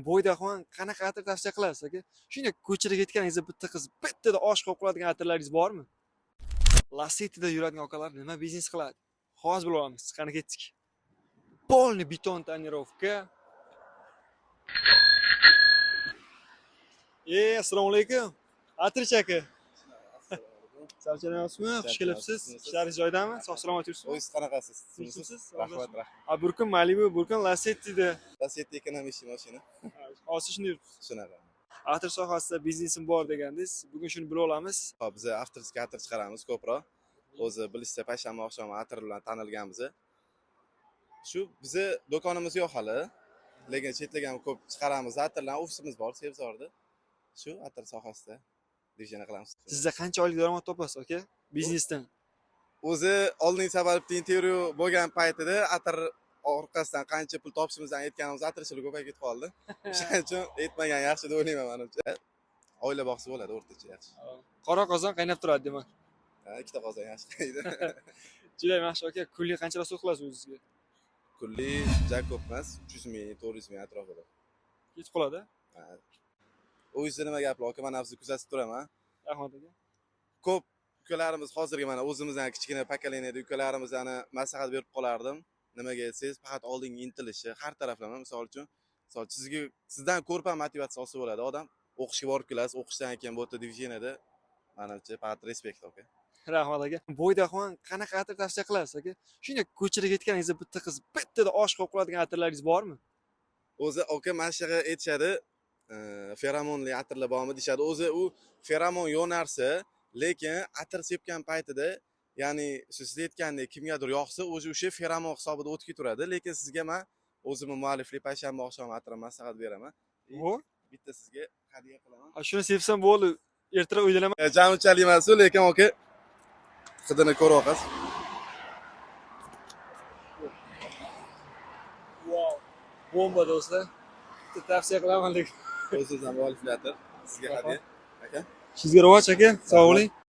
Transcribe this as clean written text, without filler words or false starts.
Bo'ydaxon qanaqa atir tavsiya qilasiz aka? Shunday ko'chada ketganingizda bitta qiz bittada osh qilib qoladigan atirlaringiz bormi? Lacetti'da yuradigan okalar nima biznes qiladi? Hozir bilib olamiz. Qani ketdik. Полный beton tonirovka. Assalomu alaykum. Atirchi aka. Charchamayapsizmi? Xush kelibsiz. Ishlaringiz joyidami? Sog'-salomat yuribsizmi? O'zingiz qanaqasiz? Tinchmisiz? Rahmat, rahmat. Bir kun Malibu, bir kun Lacetti'da. Lacetti ekonomik mashina. Hozir shuni yuribsiz. Shunaqa. Atir sohasida biznesim bor degandingiz. Bugun shuni bilib olamiz. Hop, biz avtorskiy atir chiqaramiz ko'proq. O'zi bilishsa payshanba oqshomi atir bilan tanilganmiz. Shu bizni do'konimiz yo'q hali. Lekin chetlarga ham ko'p chiqaramiz. Atirlar ofisimiz bor, Sebzorda. Shu atir sohasida diviziyani qilamiz. Sizda qancha oylik daromad topasiz aka biznesdan? O'zi oldingi safarda intervyu bo'lgan paytida atir orqasidan qancha pul topishimizdan aytganimiz atirchilik ko'payib ketib qoldi. Shuning uchun aytmagan yaxshi deb o'ylayman menimcha. Oila boqsa bo'ladi, o'rtacha yaxshi. Qora qozon qaynab turadi demak. Ikkita qozon yaxshi qaydi. Juda yaxshi aka. Kunlik qancha rasol qilasiz o'zingizga? Kunlik juda ko'p emas, 300 ming, 400 ming atrofida. Kech qoladi? O'zingizda nima gaplar? Aka, men hozir kuzatib turaman. Rahmat aka. Ko'p ukalarimiz hozirgi mana o'zimizdan kichkina pokoleniyada ukalarimizga maslahat berib qolardim. Nimaga desangiz, faqat oldinga intilishi, har taraflama, misol uchun, sizdan ko'p ham motivatsiya olsa bo'ladi. Odam o'qishga borib kelasiz, o'qishdan keyin bu yerda diviziyada menimcha faqat respekt aka. Rahmat aka. Bo'ydaxon qanaqa atir tavsiya qilasiz aka? Shunday ko'chada ketganingizda bitta qiz bittada osh qilib qoladigan atirlaringiz bormi? O'zi aka mana shu yerga aytishadi, feromonli atirlar bormi deyshadi. O'zi u feromon yo'q narsa, lekin atir sepgan paytida, ya'ni siz aytgandek kimgadir yoqsa, o'sha feromon hisobida o'tib ketaveradi, lekin sizga men o'zimning mualliflik payshanba oqshomi atir maslahat beraman. Bitta sizga hadya qilaman. Shuni sevsam bo'ldi. Ertaroq o'ylanaman. Jamunchalik emas, lekin aka hidini ko'rib oqasiz. Wow. Bomba do'stlar. Tavsiya qilaman lekin. O'zingizdan mualliflar sizga hadya aka. Sizga rivoj aka. Sog' bo'ling.